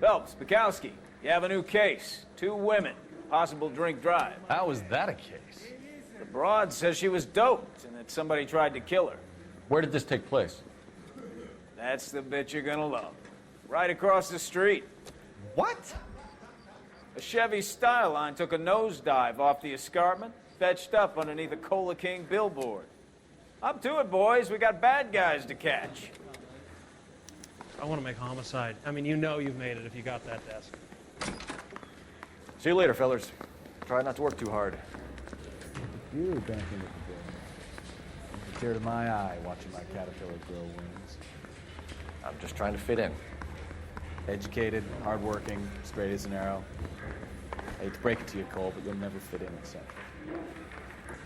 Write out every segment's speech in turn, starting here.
Phelps, Bukowski, you have a new case. 2 women, possible drink drive. How is that a case? The broad says she was doped and that somebody tried to kill her. Where did this take place? That's the bit you're gonna love. Right across the street. What? A Chevy Styline took a nosedive off the escarpment, fetched up underneath a Cola King billboard. Up to it, boys. We got bad guys to catch. I want to make homicide. I mean, you know you've made it if you got that desk. See you later, fellas. Try not to work too hard. You back into the building. It's a tear to my eye watching my caterpillar grow wings. I'm just trying to fit in. Educated, hardworking, straight as an arrow. I hate to break it to you, Cole, but you'll never fit in at Central.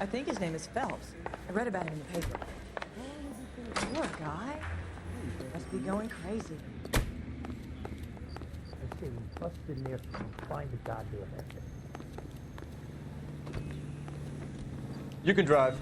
I think his name is Phelps. I read about him in the paper. Poor guy. Must be going crazy. I say we busted in there and find the goddamn exit. You can drive.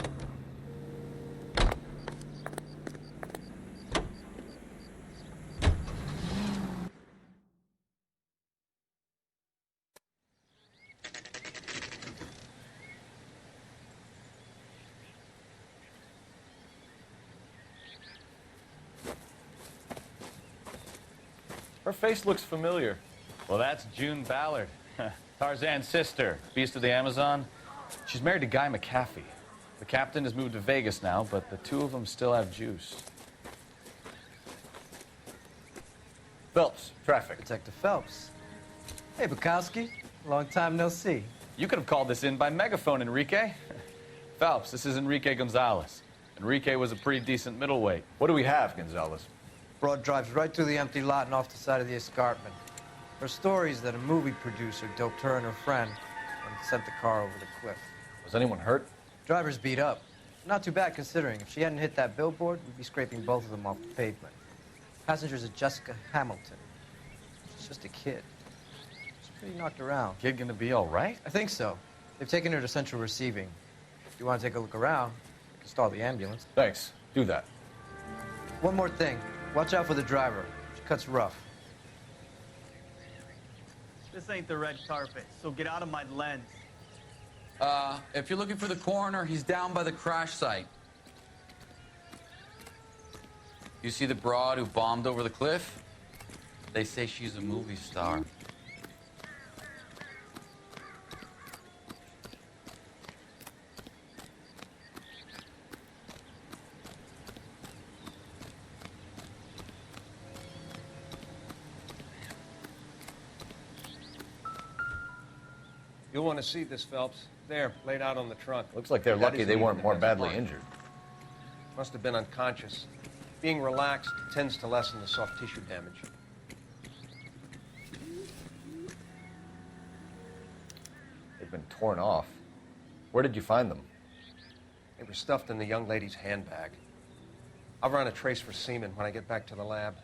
Her face looks familiar. Well, that's June Ballard, Tarzan's sister, beast of the Amazon. She's married to Guy McAfee. The captain has moved to Vegas now, but the 2 of them still have juice. Phelps, Traffic. Detective Phelps. Hey, Bukowski. Long time no see. You could have called this in by megaphone, Enrique. Phelps, this is Enrique Gonzalez. Enrique was a pretty decent middleweight. What do we have, Gonzalez? Broad drives right through the empty lot and off the side of the escarpment. Her story is that a movie producer doped her and her friend and sent the car over the cliff. Was anyone hurt? Driver's beat up. Not too bad considering. If she hadn't hit that billboard, we'd be scraping both of them off the pavement. Passenger's a Jessica Hamilton. She's just a kid. She's pretty knocked around. Kid gonna be all right? I think so. They've taken her to central receiving. If you want to take a look around, you can stall the ambulance. Thanks. Do that. One more thing. Watch out for the driver. She cuts rough. This ain't the red carpet, so get out of my lens. If you're looking for the coroner, he's down by the crash site. You see the broad who bombed over the cliff? They say she's a movie star. You'll want to see this, Phelps. There, laid out on the trunk. Looks like they're lucky they weren't more badly injured. Must have been unconscious. Being relaxed tends to lessen the soft tissue damage. They've been torn off. Where did you find them? They were stuffed in the young lady's handbag. I'll run a trace for semen when I get back to the lab.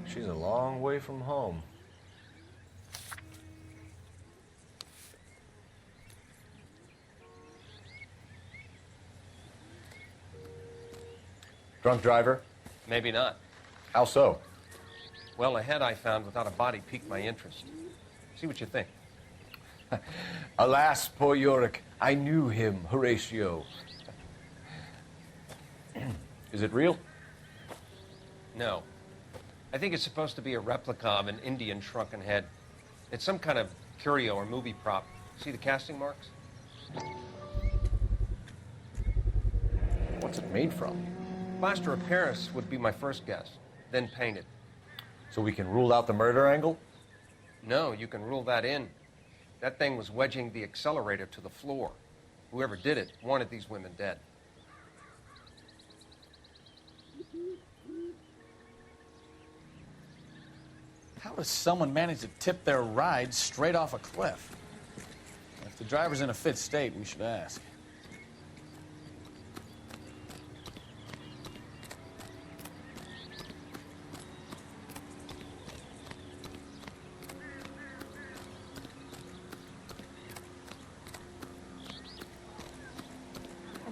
She's a long way from home. Drunk driver? Maybe not. How so? Well, a head I found without a body piqued my interest. See what you think. Alas, poor Yorick, I knew him, Horatio. Is it real? No. I think it's supposed to be a replica of an Indian shrunken head. It's some kind of curio or movie prop. See the casting marks? What's it made from? Plaster of Paris would be my first guess, then painted. So we can rule out the murder angle? No, you can rule that in. That thing was wedging the accelerator to the floor. Whoever did it wanted these women dead. How does someone manage to tip their ride straight off a cliff? If the driver's in a fit state, we should ask.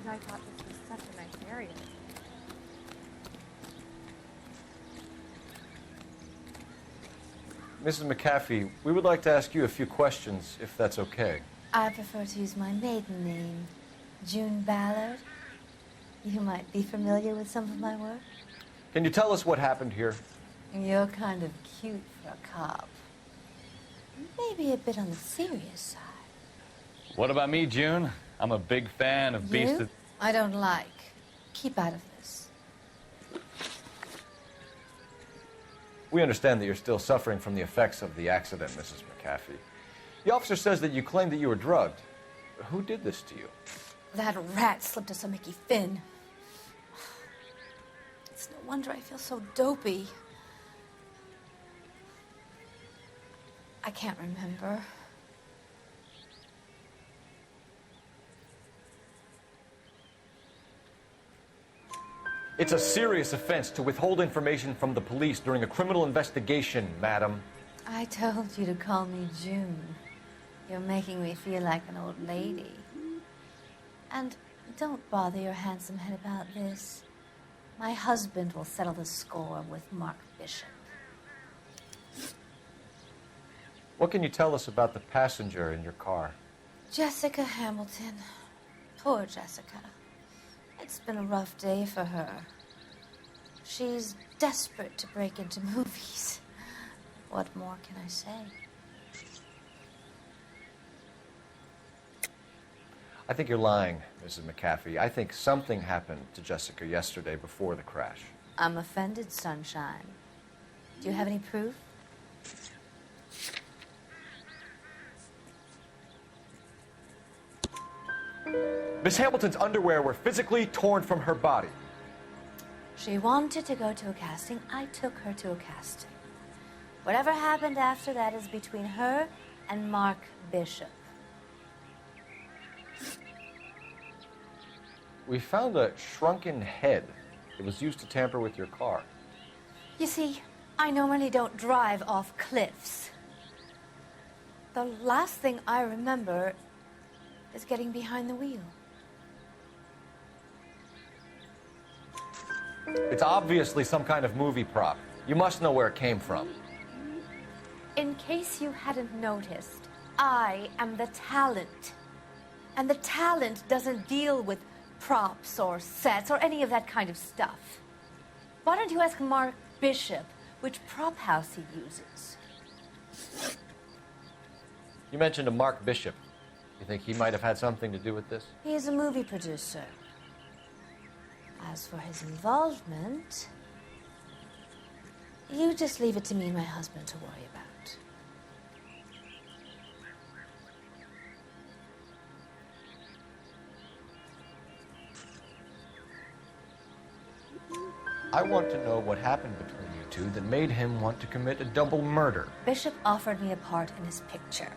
And I thought this Mrs. McAfee, we would like to ask you a few questions, if that's okay. I prefer to use my maiden name, June Ballard. You might be familiar with some of my work. Can you tell us what happened here? You're kind of cute for a cop. Maybe a bit on the serious side. What about me, June? I'm a big fan of Beast You? of... I don't like. Keep out of this. We understand that you're still suffering from the effects of the accident, Mrs. McAfee. The officer says that you claimed that you were drugged. Who did this to you? That rat slipped us a Mickey Finn. It's no wonder I feel so dopey. I can't remember. It's a serious offense to withhold information from the police during a criminal investigation, madam. I told you to call me June. You're making me feel like an old lady. And don't bother your handsome head about this. My husband will settle the score with Mark Bishop. What can you tell us about the passenger in your car? Jessica Hamilton. Poor Jessica. It's been a rough day for her. She's desperate to break into movies. What more can I say? I think you're lying, Mrs. McAfee. I think something happened to Jessica yesterday before the crash. I'm offended, Sunshine. Do you have any proof? Miss Hamilton's underwear were physically torn from her body. She wanted to go to a casting. I took her to a casting. Whatever happened after that is between her and Mark Bishop. We found a shrunken head. It was used to tamper with your car. You see, I normally don't drive off cliffs. The last thing I remember is getting behind the wheel. It's obviously some kind of movie prop. You must know where it came from. In case you hadn't noticed, I am the talent. And the talent doesn't deal with props or sets or any of that kind of stuff. Why don't you ask Mark Bishop which prop house he uses? You mentioned a Mark Bishop. You think he might have had something to do with this? He's a movie producer. As for his involvement, you just leave it to me and my husband to worry about. I want to know what happened between you two that made him want to commit a double murder. Bishop offered me a part in his picture.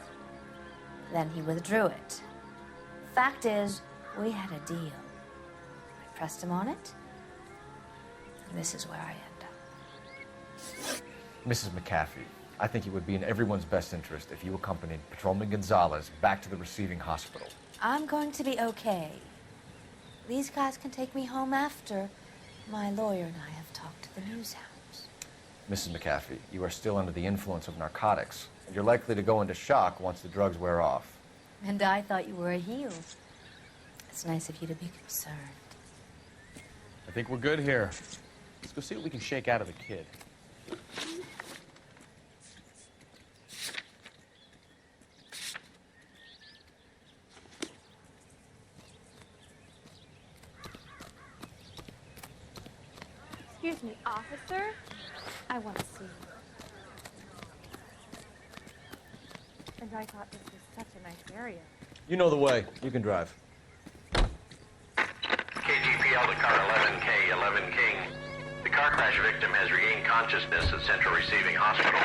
Then he withdrew it. Fact is, we had a deal. I pressed him on it, and this is where I end up. Mrs. McAfee, I think it would be in everyone's best interest if you accompanied Patrolman Gonzalez back to the receiving hospital. I'm going to be okay. These guys can take me home after my lawyer and I have talked to the news hounds. Mrs. McAfee, you are still under the influence of narcotics, and you're likely to go into shock once the drugs wear off. And I thought you were a heel. It's nice of you to be concerned. I think we're good here. Let's go see what we can shake out of the kid. Excuse me, officer? I want to see you. And I thought this was such a nice area. You know the way. You can drive. KGPL to car 11K, 11 King. The car crash victim has regained consciousness at Central Receiving Hospital.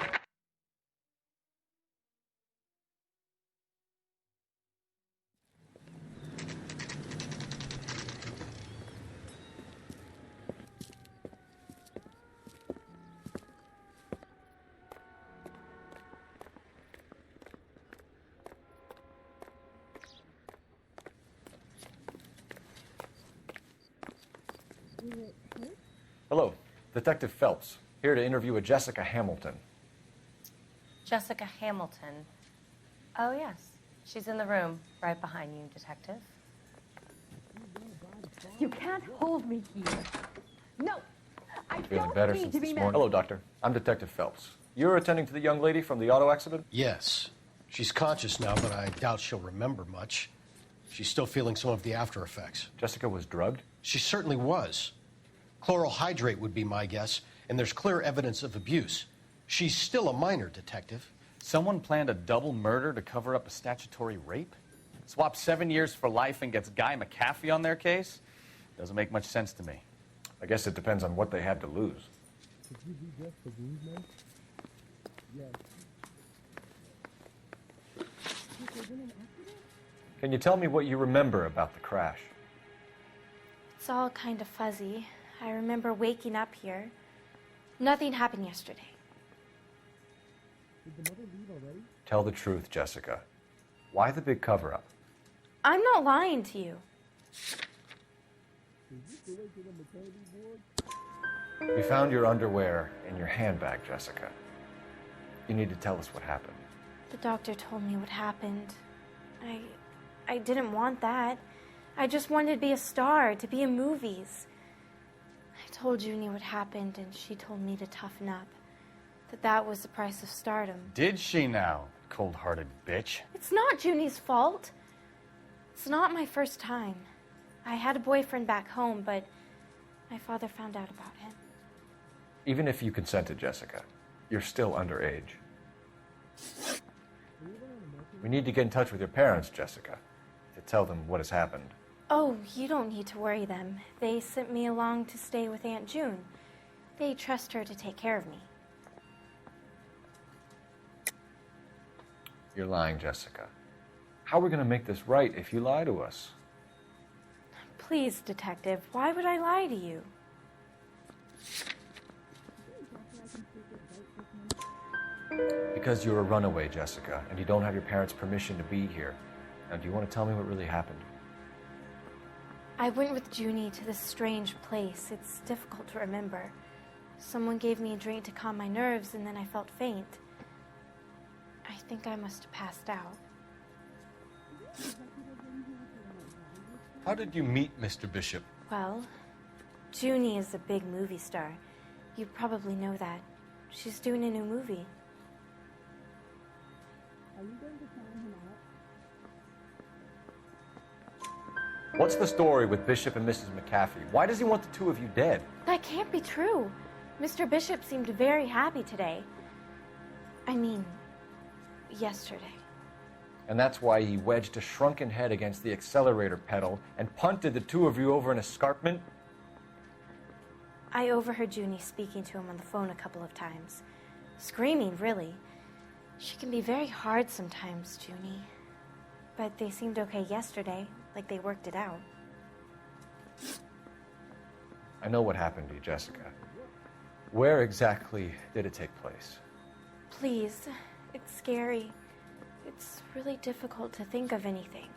Hello, Detective Phelps, here to interview a Jessica Hamilton. Jessica Hamilton. Oh, yes. She's in the room, right behind you, Detective. You can't hold me here. No, I Feeling don't better need since to be this mad. morning. Hello, Doctor. I'm Detective Phelps. You're attending to the young lady from the auto accident? Yes. She's conscious now, but I doubt she'll remember much. She's still feeling some of the after effects. Jessica was drugged? She certainly was. Chloral hydrate would be my guess, and there's clear evidence of abuse. She's still a minor, Detective. Someone planned a double murder to cover up a statutory rape? Swap 7 years for life and gets Guy McAfee on their case? Doesn't make much sense to me. I guess it depends on what they had to lose. Can you tell me what you remember about the crash? It's all kind of fuzzy. I remember waking up here. Nothing happened yesterday. Tell the truth, Jessica. Why the big cover-up? I'm not lying to you. We found your underwear in your handbag, Jessica. You need to tell us what happened. The doctor told me what happened. I didn't want that. I just wanted to be a star, to be in movies. I told Junie what happened, and she told me to toughen up. That was the price of stardom. Did she now, cold-hearted bitch? It's not Junie's fault. It's not my first time. I had a boyfriend back home, but my father found out about him. Even if you consented, Jessica, you're still underage. We need to get in touch with your parents, Jessica, to tell them what has happened. Oh, you don't need to worry them. They sent me along to stay with Aunt June. They trust her to take care of me. You're lying, Jessica. How are we going to make this right if you lie to us? Please, Detective, why would I lie to you? Because you're a runaway, Jessica, and you don't have your parents' permission to be here. Now, do you want to tell me what really happened? I went with Junie to this strange place. It's difficult to remember. Someone gave me a drink to calm my nerves, and then I felt faint. I think I must have passed out. How did you meet Mr. Bishop? Well, Junie is a big movie star. You probably know that. She's doing a new movie. What's the story with Bishop and Mrs. McAfee? Why does he want the two of you dead? That can't be true. Mr. Bishop seemed very happy today. I mean, yesterday. And that's why he wedged a shrunken head against the accelerator pedal and punted the two of you over an escarpment? I overheard Junie speaking to him on the phone a couple of times. Screaming, really. She can be very hard sometimes, Junie. But they seemed okay yesterday, like they worked it out. I know what happened to you, Jessica. Where exactly did it take place? Please, it's scary. It's really difficult to think of anything.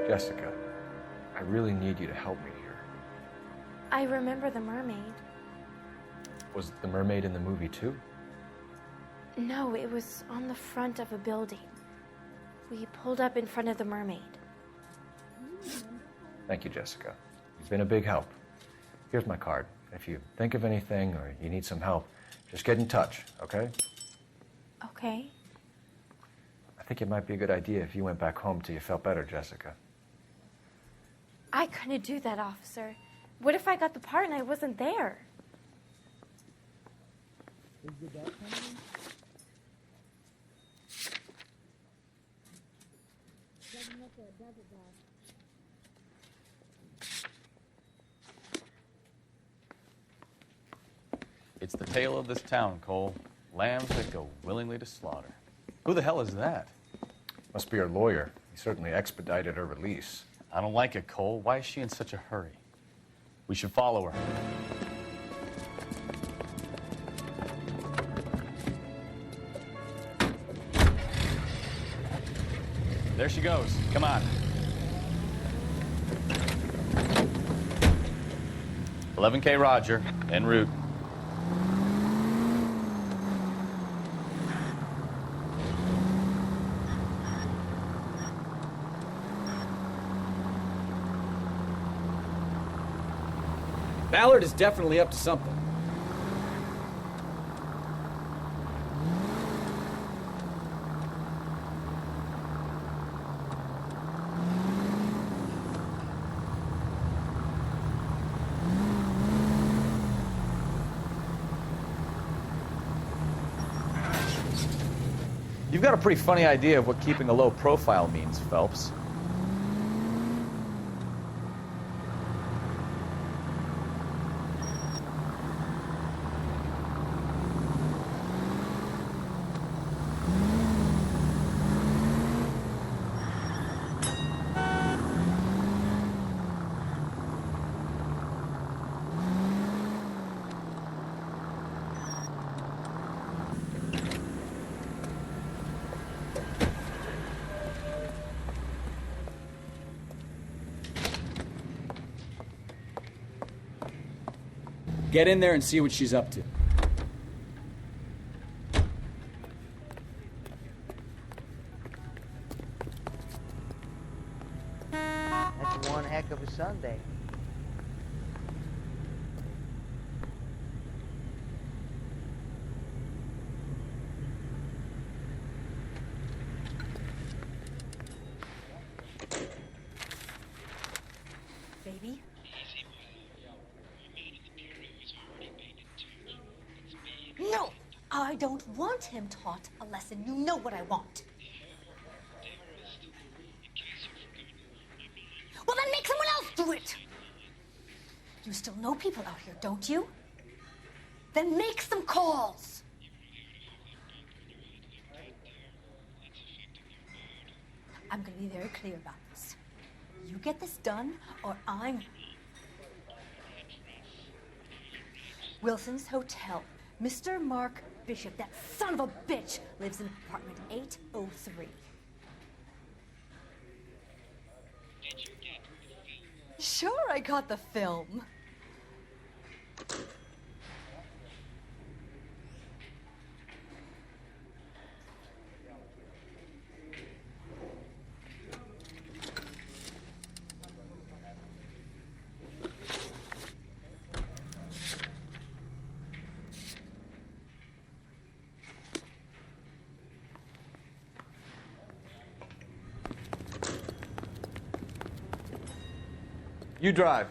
Jessica, I really need you to help me here. I remember the mermaid. Was the mermaid in the movie too? No, it was on the front of a building. We pulled up in front of the mermaid. Thank you, Jessica. You've been a big help. Here's my card. If you think of anything or you need some help, just get in touch, okay? Okay. I think it might be a good idea if you went back home till you felt better, Jessica. I couldn't do that, officer. What if I got the part and I wasn't there? It's the tale of this town, Cole. Lambs that go willingly to slaughter. Who the hell is that? Must be her lawyer. He certainly expedited her release. I don't like it, Cole. Why is she in such a hurry? We should follow her. There she goes. Come on. 11K Roger, en route. Ballard is definitely up to something. You've got a pretty funny idea of what keeping a low profile means, Phelps. Get in there and see what she's up to. That's one heck of a Sunday. Baby? No! I don't want him taught a lesson. You know what I want. Well, then make someone else do it! You still know people out here, don't you? Then make some calls! I'm gonna be very clear about this. You get this done, or I'm... Wilson's Hotel. Mr. Mark Bishop, that son of a bitch, lives in apartment 803. Sure, I got the film. You drive.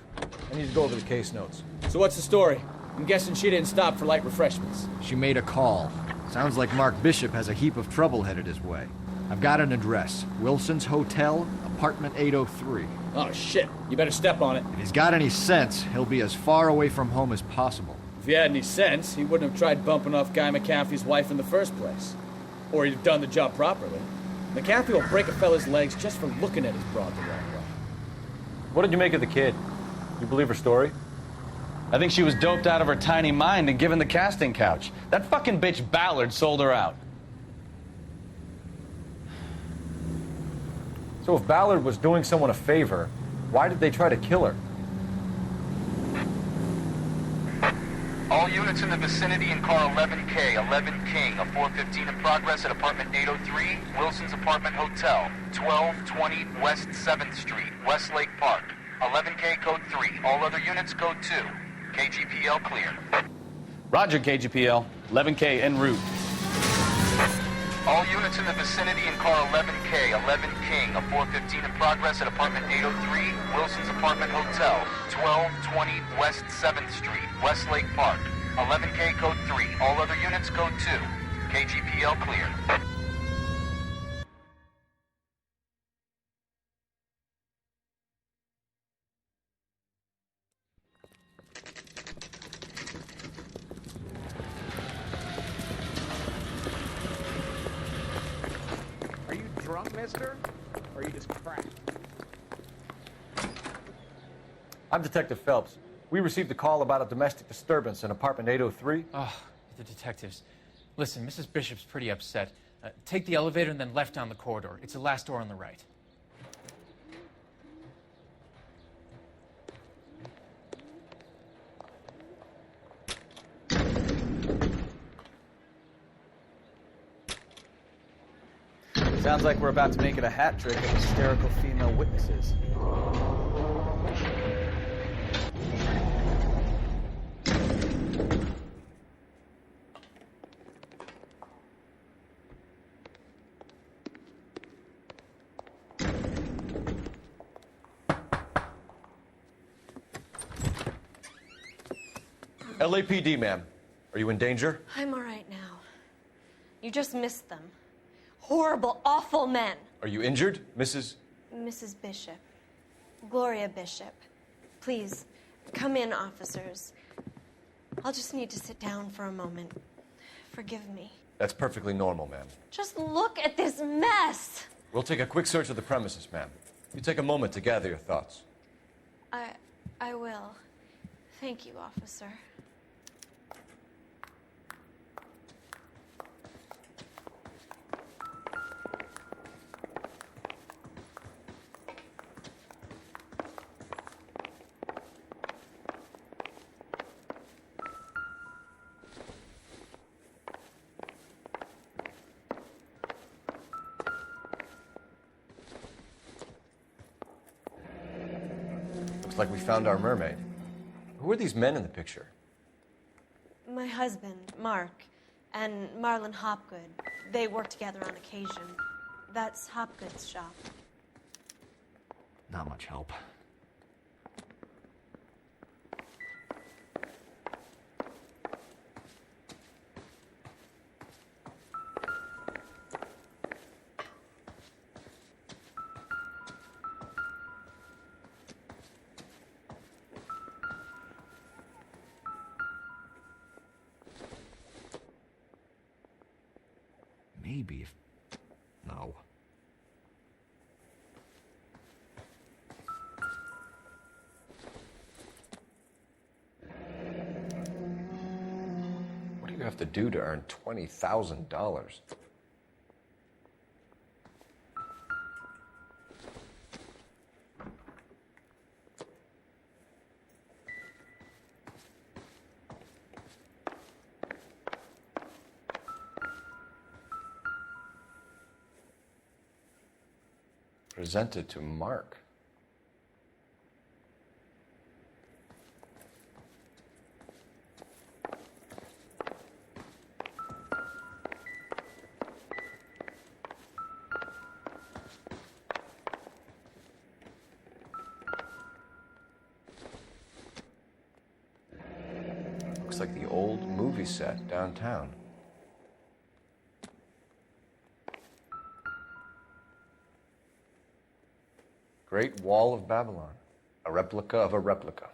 I need to go over the case notes. So what's the story? I'm guessing she didn't stop for light refreshments. She made a call. Sounds like Mark Bishop has a heap of trouble headed his way. I've got an address. Wilson's Hotel, apartment 803. Oh, shit. You better step on it. If he's got any sense, he'll be as far away from home as possible. If he had any sense, he wouldn't have tried bumping off Guy McAfee's wife in the first place. Or he'd have done the job properly. McAfee will break a fella's legs just for looking at his broad the wrong way. What did you make of the kid? You believe her story? I think she was doped out of her tiny mind and given the casting couch. That fucking bitch Ballard sold her out. So if Ballard was doing someone a favor, why did they try to kill her? All units in the vicinity in car 11K, 11 King, a 415 in progress at apartment 803, Wilson's Apartment Hotel, 1220 West 7th Street, Westlake Park. 11K code 3, all other units code 2. KGPL clear. Roger, KGPL. 11K en route. All units in the vicinity in car 11K, 11 King, a 415 in progress at apartment 803, Wilson's Apartment Hotel, 1220 West 7th Street, Westlake Park. 11K code 3, all other units code 2. KGPL clear. Drunk, mister? Or are you just cracked? I'm Detective Phelps. We received a call about a domestic disturbance in apartment 803. Oh, the detectives. Listen, Mrs. Bishop's pretty upset. Take the elevator and then left down the corridor. It's the last door on the right. Sounds like we're about to make it a hat trick of hysterical female witnesses. LAPD, ma'am. Are you in danger? I'm all right now. You just missed them. Horrible, awful men. Are you injured, Mrs.? Mrs. Bishop. Gloria Bishop. Please, come in, officers. I'll just need to sit down for a moment. Forgive me. That's perfectly normal, ma'am. Just look at this mess. We'll take a quick search of the premises, ma'am. You take a moment to gather your thoughts. I will. Thank you, officer. Looks like we found our mermaid. Who are these men in the picture? My husband, Mark, and Marlon Hopgood. They work together on occasion. That's Hopgood's shop. Not much help. Maybe if... No. What do you have to do to earn $20,000? Presented to Mark. Looks like the old movie set downtown. Great Wall of Babylon, a replica of a replica.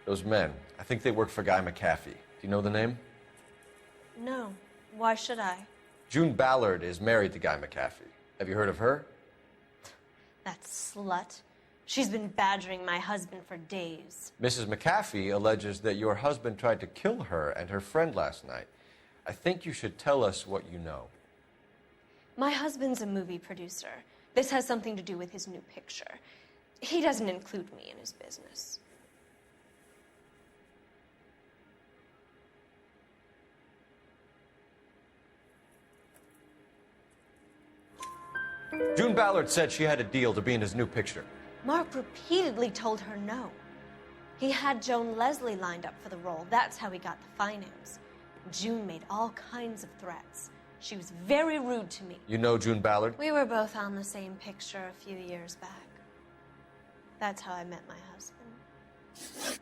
Those men, I think they work for Guy McAfee. Do you know the name? No. Why should I? June Ballard is married to Guy McAfee. Have you heard of her? That slut. She's been badgering my husband for days. Mrs. McAfee alleges that your husband tried to kill her and her friend last night. I think you should tell us what you know. My husband's a movie producer. This has something to do with his new picture. He doesn't include me in his business. June Ballard said she had a deal to be in his new picture. Mark repeatedly told her no. He had Joan Leslie lined up for the role. That's how he got the finance. June made all kinds of threats. She was very rude to me. You know June Ballard? We were both on the same picture a few years back. That's how I met my husband.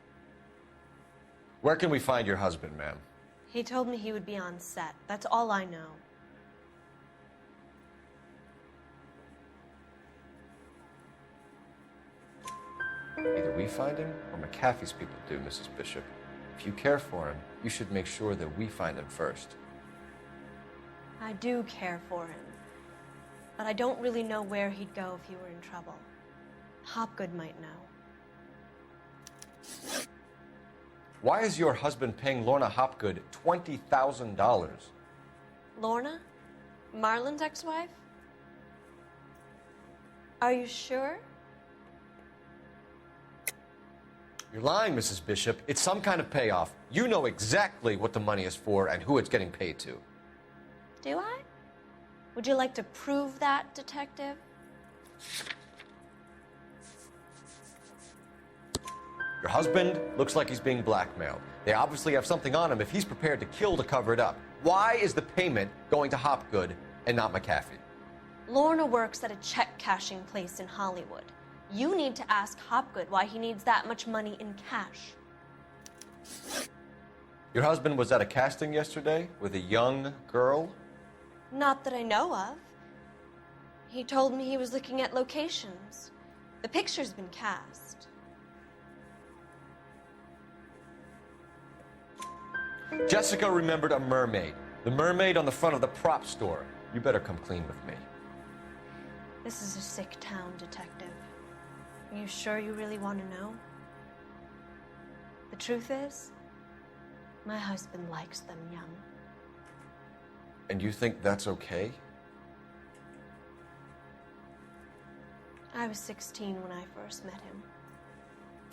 Where can we find your husband, ma'am? He told me he would be on set. That's all I know. Either we find him or McAfee's people do, Mrs. Bishop. If you care for him, you should make sure that we find him first. I do care for him, but I don't really know where he'd go if he were in trouble. Hopgood might know. Why is your husband paying Lorna Hopgood $20,000? Lorna? Marlon's ex-wife? Are you sure? You're lying, Mrs. Bishop. It's some kind of payoff. You know exactly what the money is for and who it's getting paid to. Do I? Would you like to prove that, Detective? Your husband looks like he's being blackmailed. They obviously have something on him if he's prepared to kill to cover it up. Why is the payment going to Hopgood and not McAfee? Lorna works at a check-cashing place in Hollywood. You need to ask Hopgood why he needs that much money in cash. Your husband was at a casting yesterday with a young girl? Not that I know of. He told me he was looking at locations. The picture's been cast. Jessica remembered a mermaid. The mermaid on the front of the prop store. You better come clean with me. This is a sick town, Detective. Are you sure you really want to know? The truth is, my husband likes them young. And you think that's okay? I was 16 when I first met him.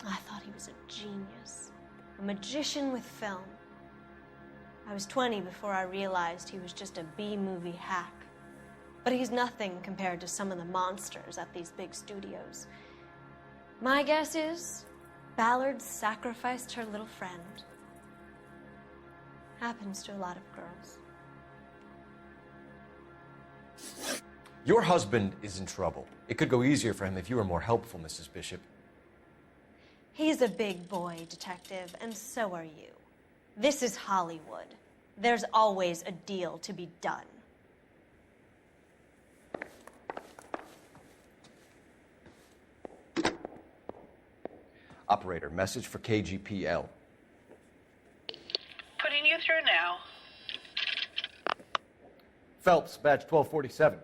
I thought he was a genius, a magician with film. I was 20 before I realized he was just a B-movie hack. But he's nothing compared to some of the monsters at these big studios. My guess is Ballard sacrificed her little friend. Happens to a lot of girls. Your husband is in trouble. It could go easier for him if you were more helpful, Mrs. Bishop. He's a big boy, Detective, and so are you. This is Hollywood. There's always a deal to be done. Operator, message for KGPL. Putting you through now. Phelps, badge 1247.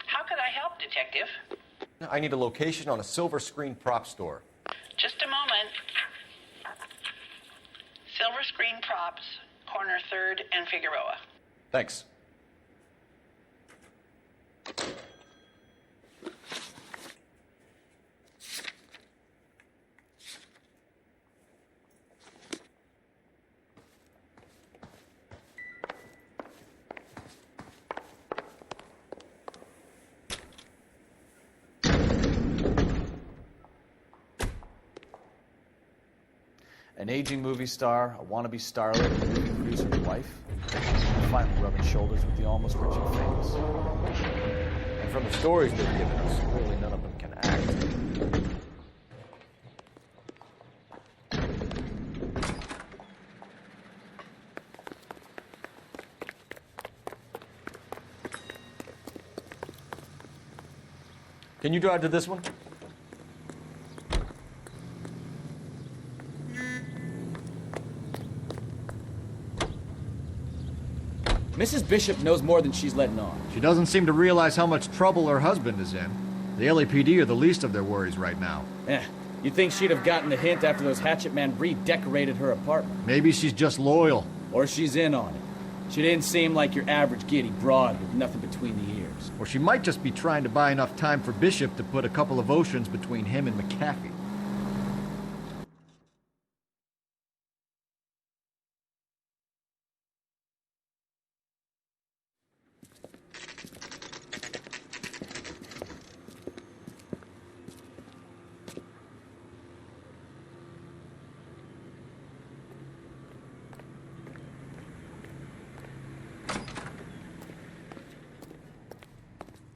How could I help, Detective? I need a location on a silver screen prop store. Just a moment. Silver Screen Props, corner 3rd and Figueroa. Thanks. An aging movie star, a wannabe starlet, a movie producer's wife, finally rubbing shoulders with the almost rich and famous. And from the stories they've given us, clearly none of them can act. Can you drive to this one? Mrs. Bishop knows more than she's letting on. She doesn't seem to realize how much trouble her husband is in. The LAPD are the least of their worries right now. You'd think she'd have gotten the hint after those hatchet men redecorated her apartment. Maybe she's just loyal. Or she's in on it. She didn't seem like your average giddy broad with nothing between the ears. Or she might just be trying to buy enough time for Bishop to put a couple of oceans between him and McAfee.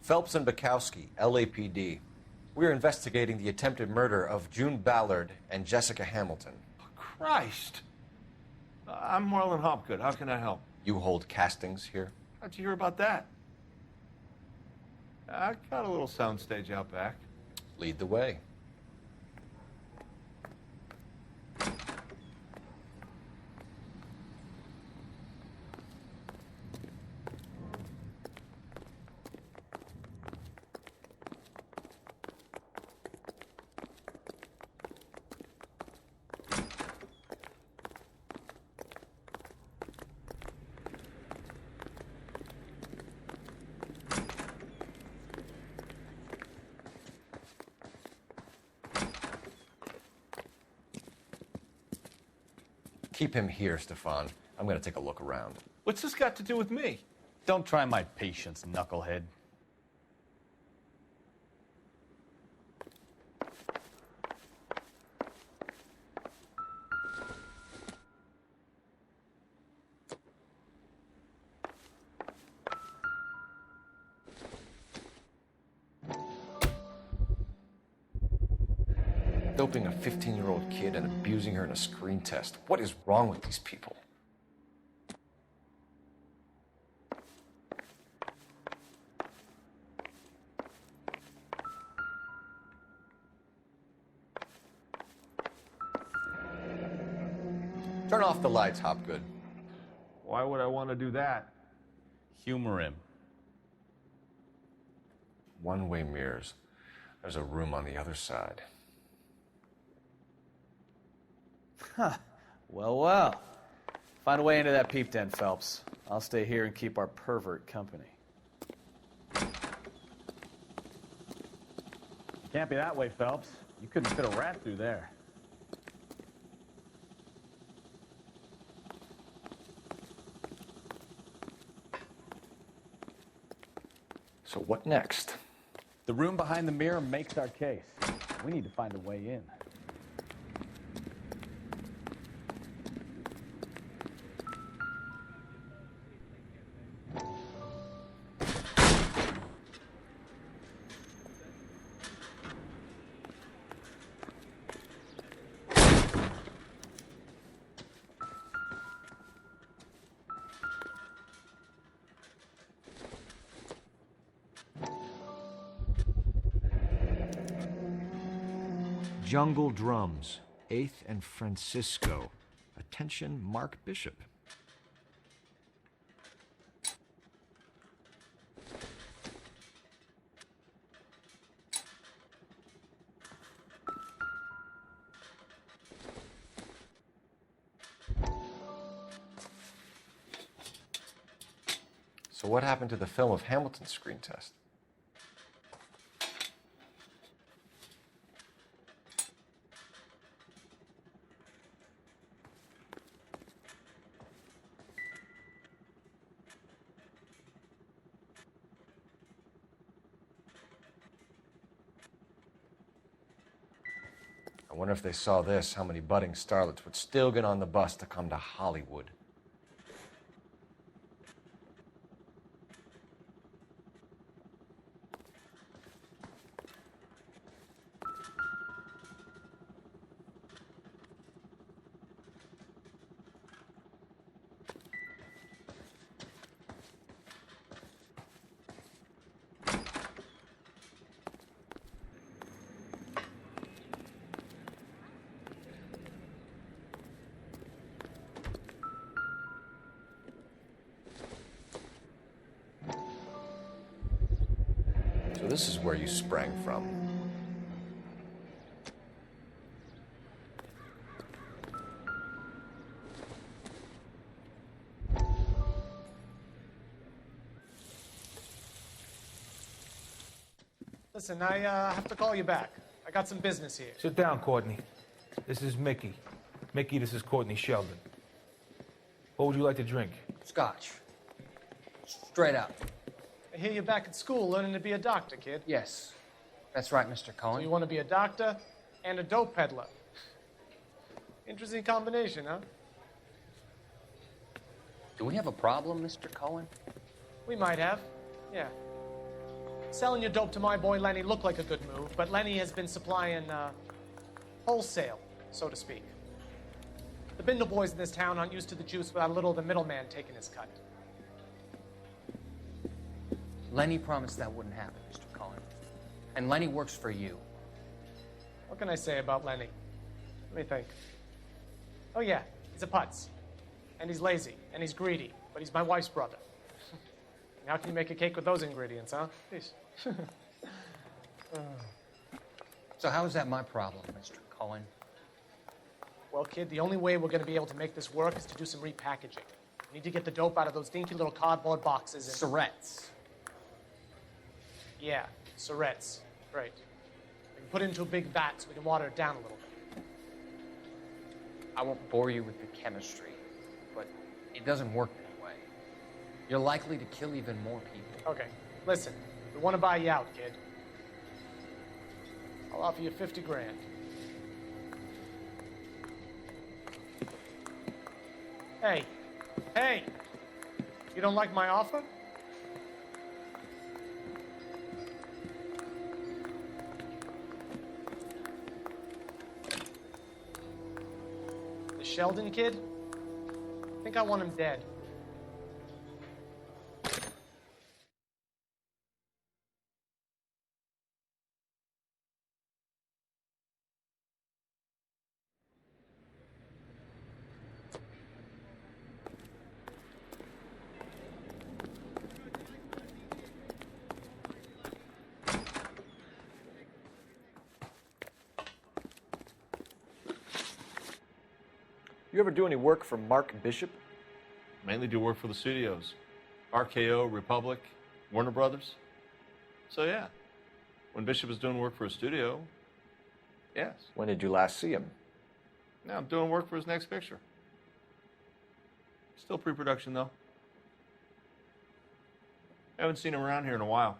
Phelps and Bukowski, LAPD. We're investigating the attempted murder of June Ballard and Jessica Hamilton. Christ! I'm Marlon Hopgood. How can I help? You hold castings here? How'd you hear about that? I got a little soundstage out back. Lead the way. Keep him here, Stefan. I'm going to take a look around. What's this got to do with me? Don't try my patience, knucklehead. Doping a 15-year-old kid and abusing her in a screen test. What is wrong with these people? Turn off the lights, Hopgood. Why would I want to do that? Humor him. One-way mirrors. There's a room on the other side. Huh. Well, well. Find a way into that peep den, Phelps. I'll stay here and keep our pervert company. Can't be that way, Phelps. You couldn't fit a rat through there. So what next? The room behind the mirror makes our case. We need to find a way in. Jungle Drums, 8th and Francisco. Attention, Mark Bishop. So what happened to the film of Hamilton's screen test? I wonder if they saw this, how many budding starlets would still get on the bus to come to Hollywood. So this is where you sprang from. Listen, I have to call you back. I got some business here. Sit down, Courtney. This is Mickey. Mickey, this is Courtney Sheldon. What would you like to drink? Scotch. Straight up. I hear you're back at school learning to be a doctor, kid. Yes. That's right, Mr. Cohen. So you want to be a doctor and a dope peddler. Interesting combination, huh? Do we have a problem, Mr. Cohen? We might have, yeah. Selling your dope to my boy Lenny looked like a good move, but Lenny has been supplying wholesale, so to speak. The Bindle boys in this town aren't used to the juice without a little of the middleman taking his cut. Lenny promised that wouldn't happen, Mr. Cohen. And Lenny works for you. What can I say about Lenny? Let me think. Oh yeah, he's a putz. And he's lazy, and he's greedy, but he's my wife's brother. How can you make a cake with those ingredients, huh? Please. So how is that my problem, Mr. Cohen? Well, kid, the only way we're going to be able to make this work is to do some repackaging. We need to get the dope out of those dinky little cardboard boxes and... Surrettes. Yeah, surrettes. Right. We can put it into a big vat so we can water it down a little bit. I won't bore you with the chemistry, but it doesn't work that way. You're likely to kill even more people. Okay, listen. We want to buy you out, kid. I'll offer you 50 grand. Hey, hey! You don't like my offer? The Sheldon kid? I think I want him dead. You ever do any work for Mark Bishop? Mainly do work for the studios. RKO, Republic, Warner Brothers. So yeah, when Bishop is doing work for a studio, yes. When did you last see him? Now I'm doing work for his next picture. Still pre-production though. Haven't seen him around here in a while.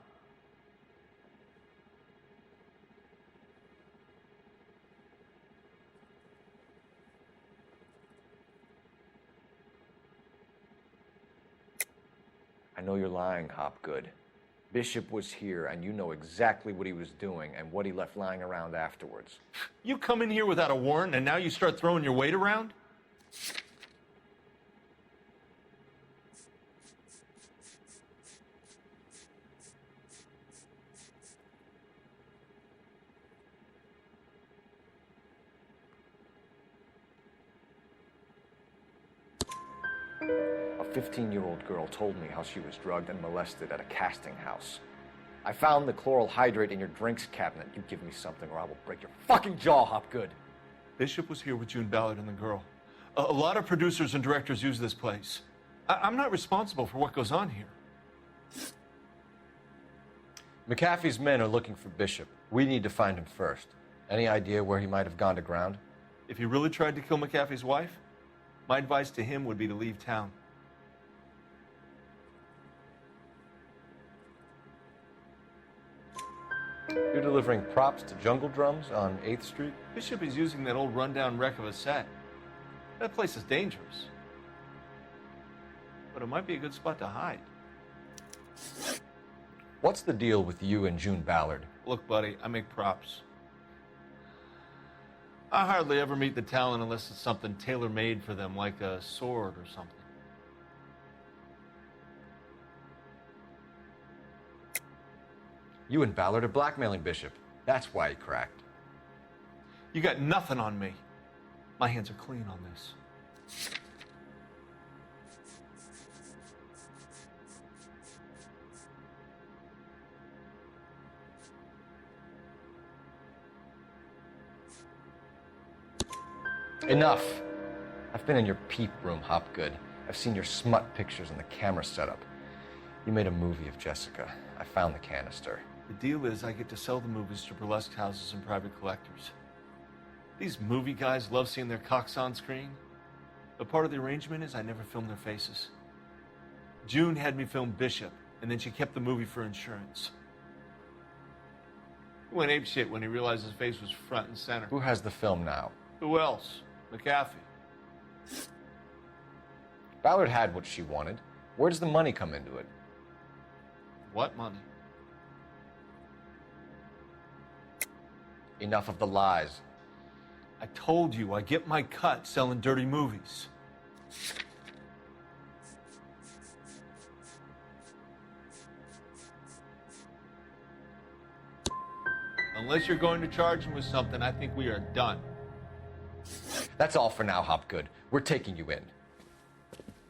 I know you're lying, Hopgood. Bishop was here, and you know exactly what he was doing and what he left lying around afterwards. You come in here without a warrant, and now you start throwing your weight around? A 15-year-old girl told me how she was drugged and molested at a casting house. I found the chloral hydrate in your drinks cabinet. You give me something or I will break your fucking jaw, Hopgood. Bishop was here with June Ballard and the girl. A lot of producers and directors use this place. I'm not responsible for what goes on here. McAfee's men are looking for Bishop. We need to find him first. Any idea where he might have gone to ground? If he really tried to kill McAfee's wife, my advice to him would be to leave town. You're delivering props to Jungle Drums on 8th Street? Bishop is using that old rundown wreck of a set. That place is dangerous. But it might be a good spot to hide. What's the deal with you and June Ballard? Look, buddy, I make props. I hardly ever meet the talent unless it's something tailor-made for them, like a sword or something. You and Ballard are blackmailing Bishop. That's why he cracked. You got nothing on me. My hands are clean on this. Enough. I've been in your peep room, Hopgood. I've seen your smut pictures and the camera setup. You made a movie of Jessica. I found the canister. The deal is I get to sell the movies to burlesque houses and private collectors. These movie guys love seeing their cocks on screen. But part of the arrangement is I never film their faces. June had me film Bishop, and then she kept the movie for insurance. He went apeshit when he realized his face was front and center. Who has the film now? Who else? McAfee. Ballard had what she wanted. Where does the money come into it? What money? Enough of the lies. I told you I get my cut selling dirty movies. Unless you're going to charge him with something, I think we are done. That's all for now, Hopgood. We're taking you in.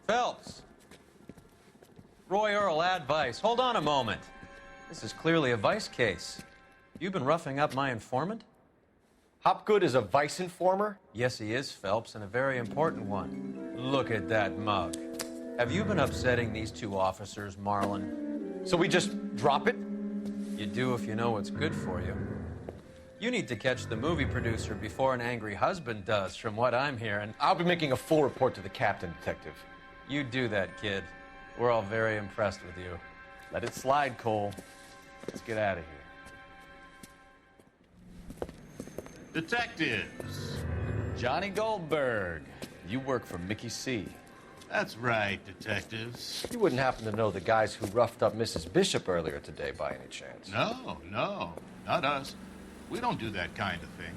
Phelps. Roy Earl, advice. Hold on a moment. This is clearly a vice case. You've been roughing up my informant? Hopgood is a vice informer? Yes, he is, Phelps, and a very important one. Look at that mug. Have you been upsetting these two officers, Marlin? So we just drop it? You do if you know what's good for you. You need to catch the movie producer before an angry husband does, from what I'm hearing. I'll be making a full report to the captain, Detective. You do that, kid. We're all very impressed with you. Let it slide, Cole. Let's get out of here. Detectives. Johnny Goldberg. You work for Mickey C. That's right, detectives. You wouldn't happen to know the guys who roughed up Mrs. Bishop earlier today by any chance? No, not us. We don't do that kind of thing.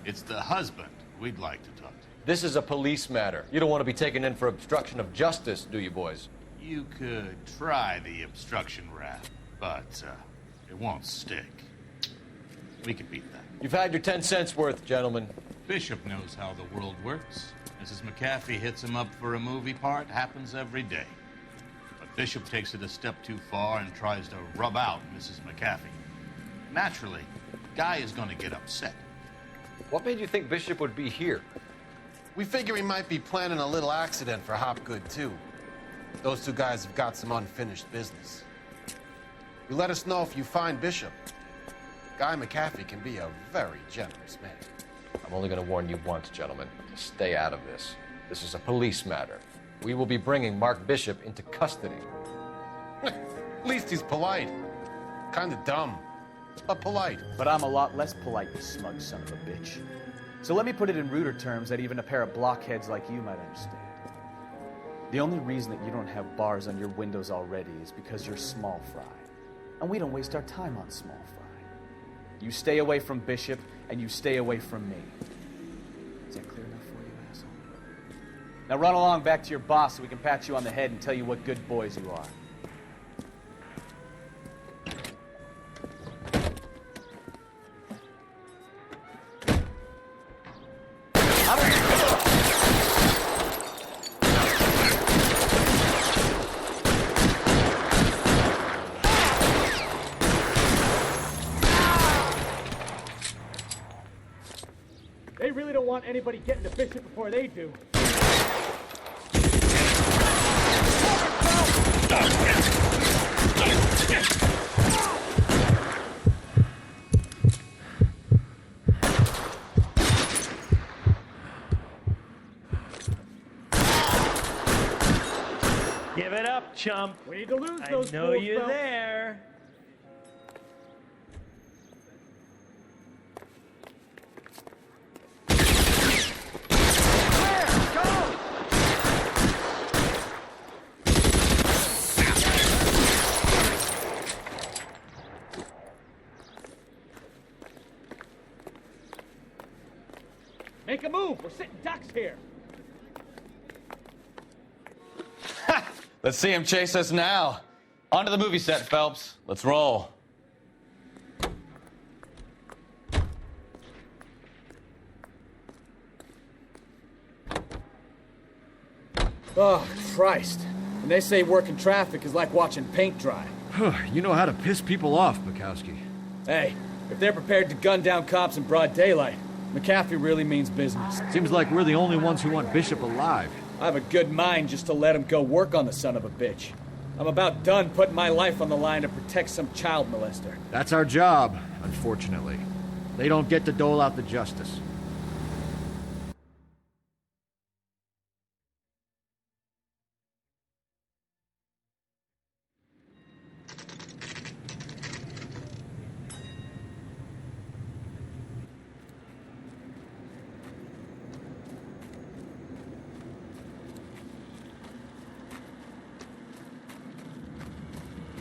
It's the husband we'd like to talk to. This is a police matter. You don't want to be taken in for obstruction of justice, do you, boys? You could try the obstruction rap, but it won't stick. We can beat that. You've had your 10 cents worth, gentlemen. Bishop knows how the world works. Mrs. McAfee hits him up for a movie part. Happens every day. But Bishop takes it a step too far and tries to rub out Mrs. McAfee. Naturally, Guy is going to get upset. What made you think Bishop would be here? We figure he might be planning a little accident for Hopgood, too. Those two guys have got some unfinished business. You let us know if you find Bishop. Guy McAfee can be a very generous man. I'm only going to warn you once, gentlemen. Stay out of this. This is a police matter. We will be bringing Mark Bishop into custody. At least he's polite. Kind of dumb, but polite. But I'm a lot less polite, you smug son of a bitch. So let me put it in ruder terms that even a pair of blockheads like you might understand. The only reason that you don't have bars on your windows already is because you're small fry. And we don't waste our time on small fry. You stay away from Bishop, and you stay away from me. Is that clear enough for you, asshole? Now run along back to your boss so we can pat you on the head and tell you what good boys you are. They really don't want anybody getting to Bishop before they do. Give it up, chump. We need to lose I those know fools, you're though. there. Make a move. We're sitting ducks here. Let's see him chase us now. Onto the movie set, Phelps. Let's roll. Oh, Christ. And they say working traffic is like watching paint dry. You know how to piss people off, Bukowski. Hey, if they're prepared to gun down cops in broad daylight, McAfee really means business. Seems like we're the only ones who want Bishop alive. I have a good mind just to let him go work on the son of a bitch. I'm about done putting my life on the line to protect some child molester. That's our job, unfortunately. They don't get to dole out the justice.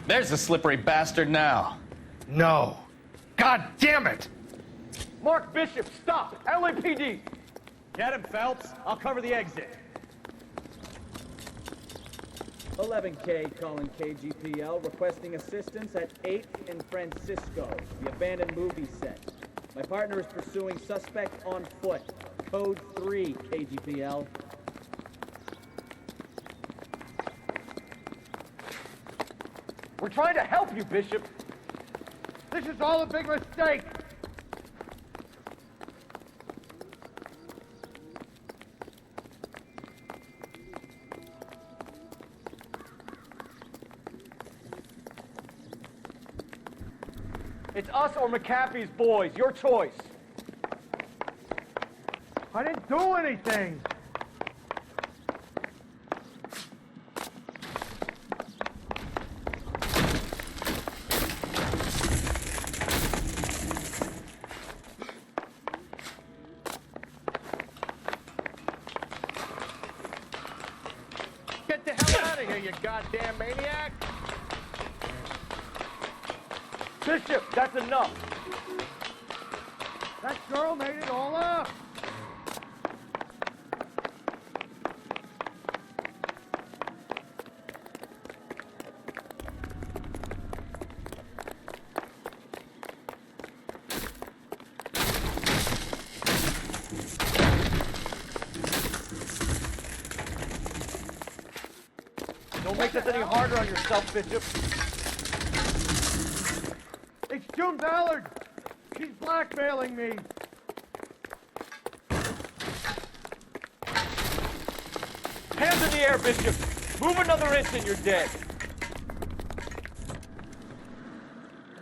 There's the slippery bastard now. No. God damn it! Mark Bishop, stop! LAPD! Get him, Phelps. I'll cover the exit. 11K calling KGPL, requesting assistance at 8th in Francisco, the abandoned movie set. My partner is pursuing suspect on foot. Code 3, KGPL. We're trying to help you, Bishop. This is all a big mistake. It's us or McAfee's boys. Your choice. I didn't do anything. Get the hell out of here, you goddamn maniac! Bishop, that's enough. That girl made it all up. Don't make this any harder on yourself, Bishop. It's June Ballard. She's blackmailing me. Hands in the air, Bishop. Move another inch and you're dead.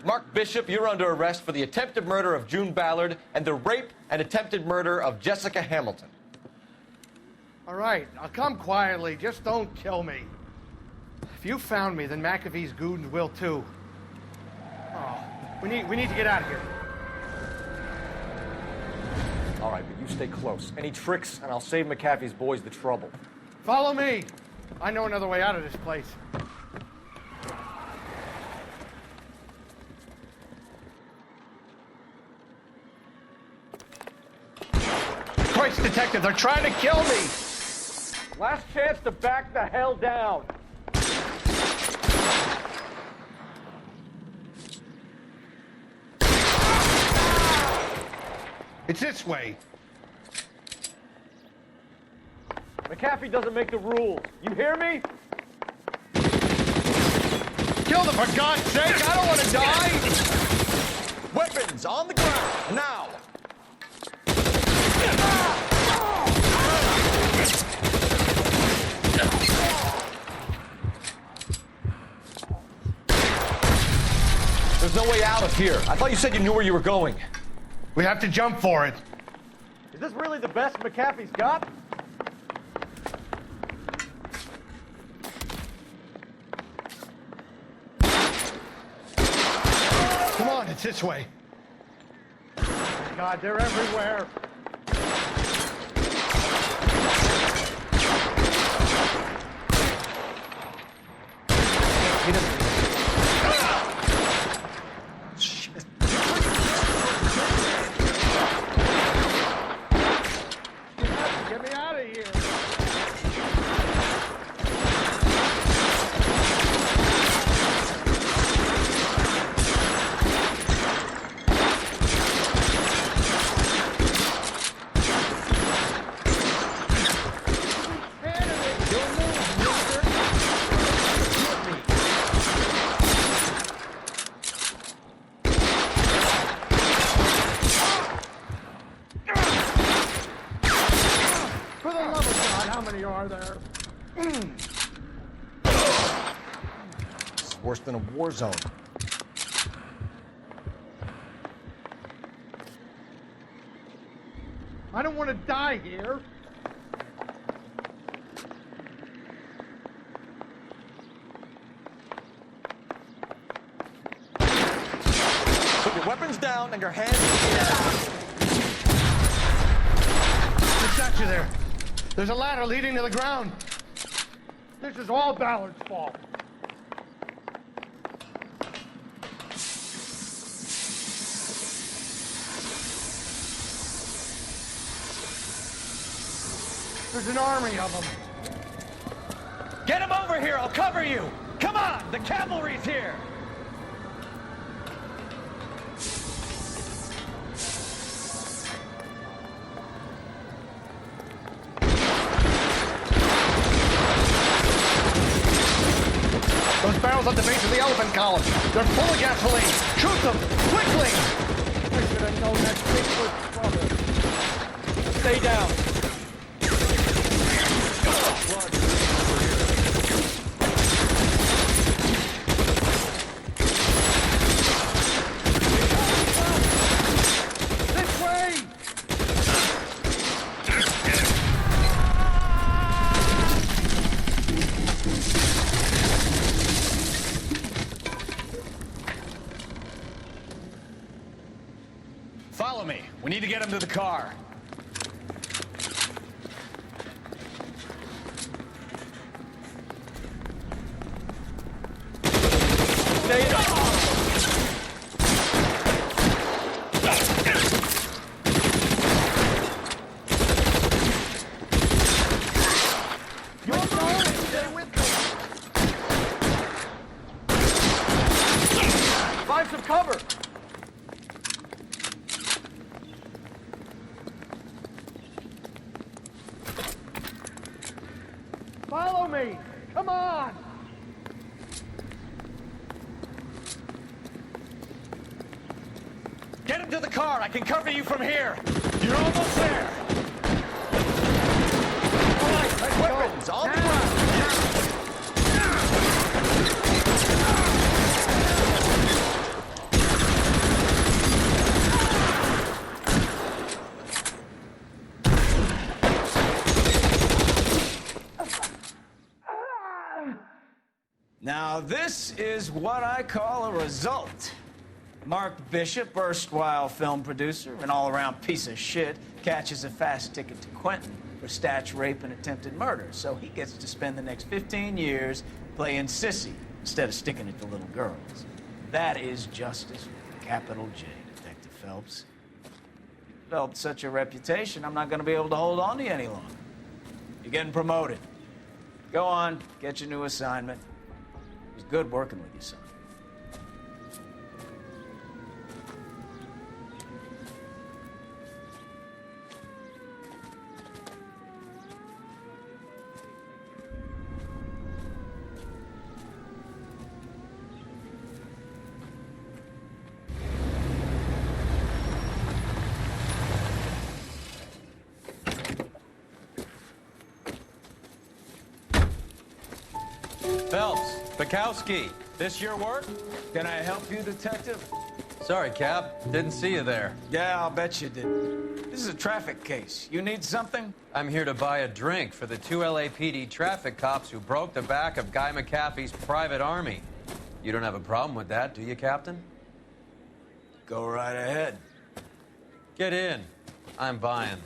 Mark Bishop, you're under arrest for the attempted murder of June Ballard and the rape and attempted murder of Jessica Hamilton. All right, I'll come quietly. Just don't kill me. If you found me, then McAfee's goons will too. Oh, we need to get out of here. All right, but you stay close. Any tricks, and I'll save McAfee's boys the trouble. Follow me. I know another way out of this place. Christ, detective, they're trying to kill me. Last chance to back the hell down. It's this way. McAfee doesn't make the rules. You hear me? Kill them, for God's sake! I don't want to die! Weapons on the ground, now! There's no way out of here. I thought you said you knew where you were going. We have to jump for it. Is this really the best McAfee's got? Come on, it's this way. God, they're everywhere. Get me out of here. For the love of God, how many are there? It's worse than a war zone. I don't want to die here. Put your weapons down and your hands in the air. What's got you there? There's a ladder leading to the ground. This is all Ballard's fault. There's an army of them. Get him over here. I'll cover you. Come on. The cavalry's here. Those barrels at the base of the elephant column. They're full of gasoline. Shoot them, quickly! I should have known that big was trouble. Stay down. him to the car. Stay down. Find some cover. Follow me. Come on. Get him to the car. I can cover you from here. You're almost there. All right, weapons on the ground. Now, this is what I call a result. Mark Bishop, erstwhile film producer and all-around piece of shit, catches a fast ticket to Quentin for statch rape and attempted murder, so he gets to spend the next 15 years playing sissy instead of sticking it to little girls. That is justice with a capital J, Detective Phelps. Developed such a reputation, I'm not going to be able to hold on to you any longer. You're getting promoted. Go on, get your new assignment. It was good working with you, son. Phelps, Bukowski, this your work? Can I help you, Detective? Sorry, Cap. Didn't see you there. Yeah, I'll bet you did. This is a traffic case. You need something? I'm here to buy a drink for the 2 LAPD traffic cops who broke the back of Guy McAfee's private army. You don't have a problem with that, do you, Captain? Go right ahead. Get in. I'm buying.